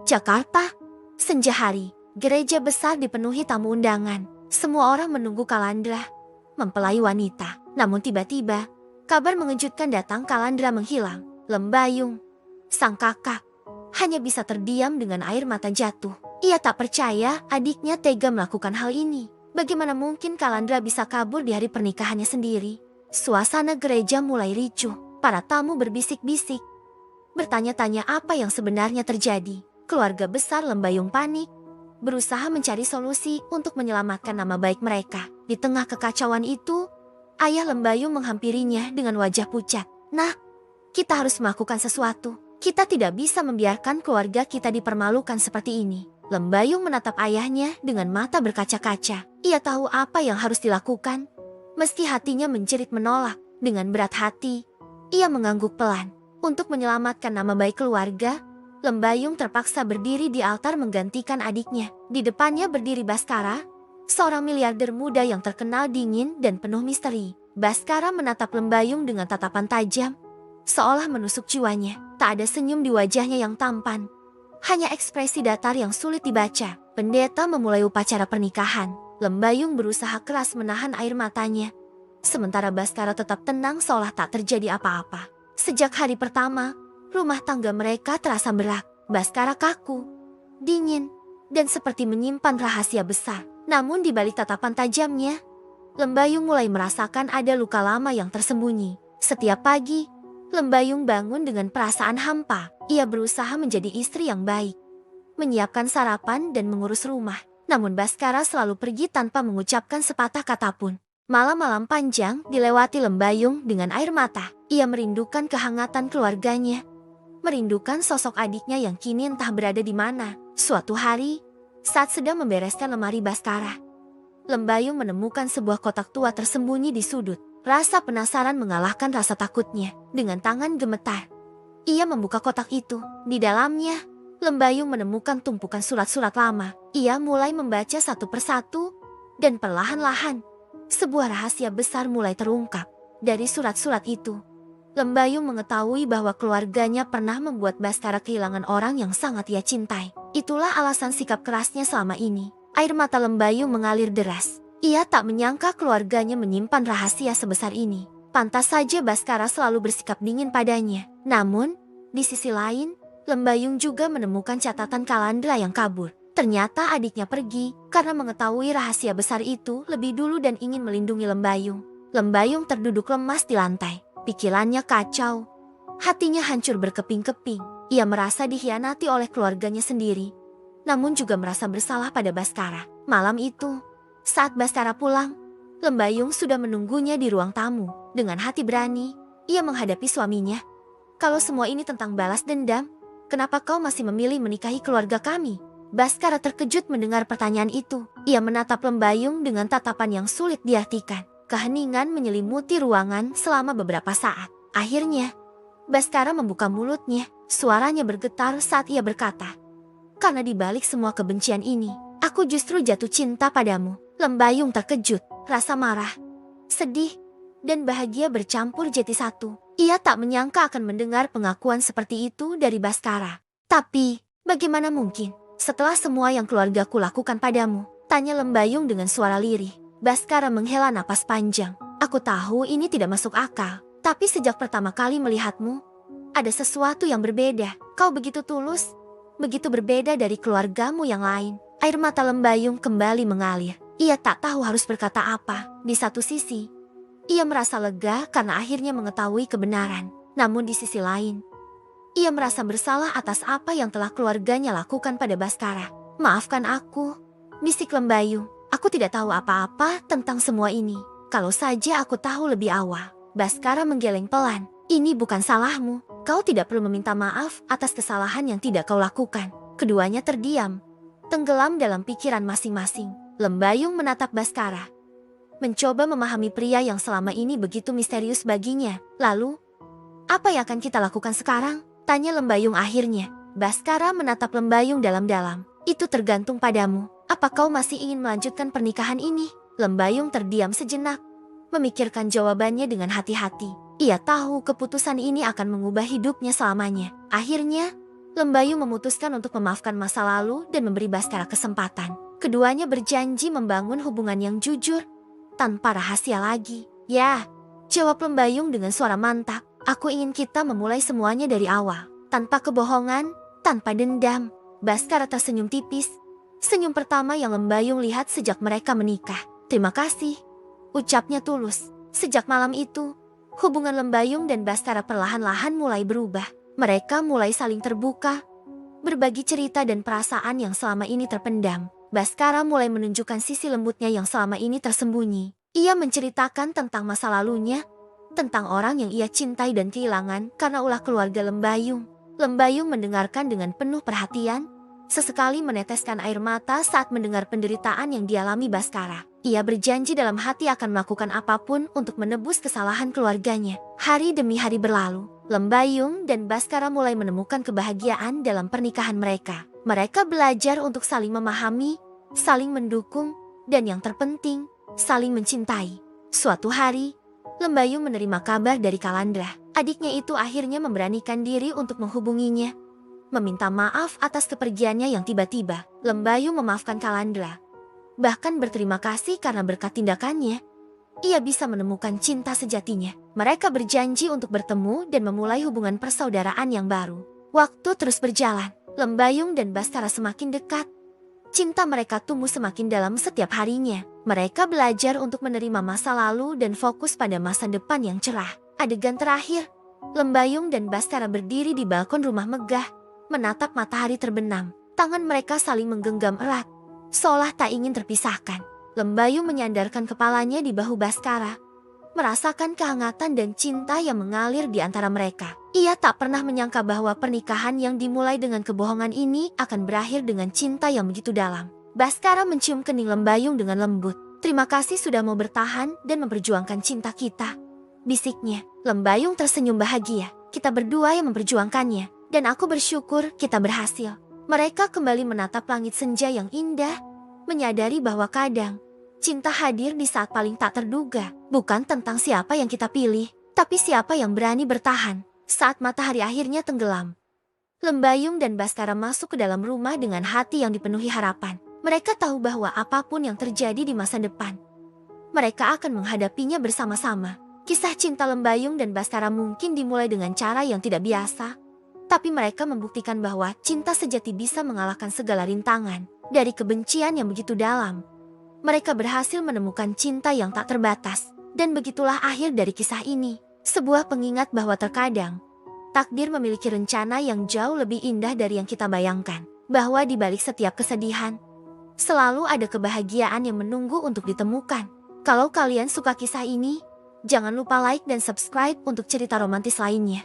Jakarta. Senja hari, gereja besar dipenuhi tamu undangan. Semua orang menunggu Kalandra, mempelai wanita. Namun tiba-tiba, kabar mengejutkan datang. Kalandra menghilang. Lembayung, sang kakak, hanya bisa terdiam dengan air mata jatuh. Ia tak percaya adiknya tega melakukan hal ini. Bagaimana mungkin Kalandra bisa kabur di hari pernikahannya sendiri? Suasana gereja mulai ricuh. Para tamu berbisik-bisik, bertanya-tanya apa yang sebenarnya terjadi. Keluarga besar Lembayung panik, berusaha mencari solusi untuk menyelamatkan nama baik mereka. Di tengah kekacauan itu, ayah Lembayung menghampirinya dengan wajah pucat. "Nah, kita harus melakukan sesuatu. Kita tidak bisa membiarkan keluarga kita dipermalukan seperti ini." Lembayung menatap ayahnya dengan mata berkaca-kaca. Ia tahu apa yang harus dilakukan. Meski hatinya menjerit menolak, dengan berat hati, ia mengangguk pelan. Untuk menyelamatkan nama baik keluarga, Lembayung terpaksa berdiri di altar menggantikan adiknya. Di depannya berdiri Baskara, seorang miliarder muda yang terkenal dingin dan penuh misteri. Baskara menatap Lembayung dengan tatapan tajam, seolah menusuk jiwanya. Tak ada senyum di wajahnya yang tampan, hanya ekspresi datar yang sulit dibaca. Pendeta memulai upacara pernikahan. Lembayung berusaha keras menahan air matanya, sementara Baskara tetap tenang seolah tak terjadi apa-apa. Sejak hari pertama, rumah tangga mereka terasa berat. Baskara kaku, dingin, dan seperti menyimpan rahasia besar. Namun di balik tatapan tajamnya, Lembayung mulai merasakan ada luka lama yang tersembunyi. Setiap pagi, Lembayung bangun dengan perasaan hampa. Ia berusaha menjadi istri yang baik, menyiapkan sarapan dan mengurus rumah. Namun Baskara selalu pergi tanpa mengucapkan sepatah kata pun. Malam-malam panjang dilewati Lembayung dengan air mata. Ia merindukan kehangatan keluarganya, merindukan sosok adiknya yang kini entah berada di mana. Suatu hari, saat sedang membereskan lemari Baskara, Lembayung menemukan sebuah kotak tua tersembunyi di sudut. Rasa penasaran mengalahkan rasa takutnya. Dengan tangan gemetar, ia membuka kotak itu. Di dalamnya, Lembayung menemukan tumpukan surat-surat lama. Ia mulai membaca satu persatu, dan perlahan-lahan, sebuah rahasia besar mulai terungkap. Dari surat-surat itu, Lembayung mengetahui bahwa keluarganya pernah membuat Baskara kehilangan orang yang sangat ia cintai. Itulah alasan sikap kerasnya selama ini. Air mata Lembayung mengalir deras. Ia tak menyangka keluarganya menyimpan rahasia sebesar ini. Pantas saja Baskara selalu bersikap dingin padanya. Namun, di sisi lain, Lembayung juga menemukan catatan Kalandra yang kabur. Ternyata adiknya pergi karena mengetahui rahasia besar itu lebih dulu dan ingin melindungi Lembayung. Lembayung terduduk lemas di lantai. Pikirannya kacau. Hatinya hancur berkeping-keping. Ia merasa dikhianati oleh keluarganya sendiri, namun juga merasa bersalah pada Baskara. Malam itu, saat Baskara pulang, Lembayung sudah menunggunya di ruang tamu. Dengan hati berani, ia menghadapi suaminya. "Kalau semua ini tentang balas dendam, kenapa kau masih memilih menikahi keluarga kami?" Baskara terkejut mendengar pertanyaan itu. Ia menatap Lembayung dengan tatapan yang sulit diartikan. Keheningan menyelimuti ruangan selama beberapa saat. Akhirnya, Baskara membuka mulutnya. Suaranya bergetar saat ia berkata, "Karena di balik semua kebencian ini, aku justru jatuh cinta padamu." Lembayung terkejut. Rasa marah, sedih, dan bahagia bercampur jadi satu. Ia tak menyangka akan mendengar pengakuan seperti itu dari Baskara. "Tapi, bagaimana mungkin? Setelah semua yang keluargaku lakukan padamu?" tanya Lembayung dengan suara lirih. Baskara menghela napas panjang. "Aku tahu ini tidak masuk akal, tapi sejak pertama kali melihatmu, ada sesuatu yang berbeda. Kau begitu tulus, begitu berbeda dari keluargamu yang lain." Air mata Lembayung kembali mengalir. Ia tak tahu harus berkata apa. Di satu sisi, ia merasa lega karena akhirnya mengetahui kebenaran. Namun di sisi lain, ia merasa bersalah atas apa yang telah keluarganya lakukan pada Baskara. "Maafkan aku," bisik Lembayung. "Aku tidak tahu apa-apa tentang semua ini. Kalau saja aku tahu lebih awal." Baskara menggeleng pelan. "Ini bukan salahmu. Kau tidak perlu meminta maaf atas kesalahan yang tidak kau lakukan." Keduanya terdiam, tenggelam dalam pikiran masing-masing. Lembayung menatap Baskara, mencoba memahami pria yang selama ini begitu misterius baginya. "Lalu, apa yang akan kita lakukan sekarang?" tanya Lembayung akhirnya. Baskara menatap Lembayung dalam-dalam. "Itu tergantung padamu. Apa kau masih ingin melanjutkan pernikahan ini?" Lembayung terdiam sejenak, memikirkan jawabannya dengan hati-hati. Ia tahu keputusan ini akan mengubah hidupnya selamanya. Akhirnya, Lembayu memutuskan untuk memaafkan masa lalu dan memberi Baskara kesempatan. Keduanya berjanji membangun hubungan yang jujur, tanpa rahasia lagi. Ya, jawab Lembayung dengan suara mantap. Aku ingin kita memulai semuanya dari awal. Tanpa kebohongan, tanpa dendam. Baskara tersenyum tipis. Senyum pertama yang Lembayung lihat sejak mereka menikah. Terima kasih, ucapnya tulus. Sejak malam itu, hubungan Lembayung dan Baskara perlahan-lahan mulai berubah. Mereka mulai saling terbuka, berbagi cerita dan perasaan yang selama ini terpendam. Baskara mulai menunjukkan sisi lembutnya yang selama ini tersembunyi. Ia menceritakan tentang masa lalunya, tentang orang yang ia cintai dan kehilangan karena ulah keluarga Lembayung. Lembayung mendengarkan dengan penuh perhatian, sesekali meneteskan air mata saat mendengar penderitaan yang dialami Baskara. Ia berjanji dalam hati akan melakukan apapun untuk menebus kesalahan keluarganya. Hari demi hari berlalu, Lembayung dan Baskara mulai menemukan kebahagiaan dalam pernikahan mereka. Mereka belajar untuk saling memahami, saling mendukung, dan yang terpenting, saling mencintai. Suatu hari, Lembayung menerima kabar dari Kalandra. Adiknya itu akhirnya memberanikan diri untuk menghubunginya, meminta maaf atas kepergiannya yang tiba-tiba. Lembayung memaafkan Kalandra, bahkan berterima kasih karena berkat tindakannya, ia bisa menemukan cinta sejatinya. Mereka berjanji untuk bertemu dan memulai hubungan persaudaraan yang baru. Waktu terus berjalan, Lembayung dan Baskara semakin dekat. Cinta mereka tumbuh semakin dalam setiap harinya. Mereka belajar untuk menerima masa lalu dan fokus pada masa depan yang cerah. Adegan terakhir, Lembayung dan Baskara berdiri di balkon rumah megah, menatap matahari terbenam. Tangan mereka saling menggenggam erat, seolah tak ingin terpisahkan. Lembayung menyandarkan kepalanya di bahu Baskara, merasakan kehangatan dan cinta yang mengalir di antara mereka. Ia tak pernah menyangka bahwa pernikahan yang dimulai dengan kebohongan ini akan berakhir dengan cinta yang begitu dalam. Baskara mencium kening Lembayung dengan lembut. Terima kasih sudah mau bertahan dan memperjuangkan cinta kita, bisiknya. Lembayung tersenyum bahagia. Kita berdua yang memperjuangkannya, dan aku bersyukur kita berhasil. Mereka kembali menatap langit senja yang indah, menyadari bahwa kadang cinta hadir di saat paling tak terduga. Bukan tentang siapa yang kita pilih, tapi siapa yang berani bertahan saat matahari akhirnya tenggelam. Lembayung dan Baskara masuk ke dalam rumah dengan hati yang dipenuhi harapan. Mereka tahu bahwa apapun yang terjadi di masa depan, mereka akan menghadapinya bersama-sama. Kisah cinta Lembayung dan Baskara mungkin dimulai dengan cara yang tidak biasa, tapi mereka membuktikan bahwa cinta sejati bisa mengalahkan segala rintangan. Dari kebencian yang begitu dalam, mereka berhasil menemukan cinta yang tak terbatas. Dan begitulah akhir dari kisah ini. Sebuah pengingat bahwa terkadang takdir memiliki rencana yang jauh lebih indah dari yang kita bayangkan. Bahwa di balik setiap kesedihan, selalu ada kebahagiaan yang menunggu untuk ditemukan. Kalau kalian suka kisah ini, jangan lupa like dan subscribe untuk cerita romantis lainnya.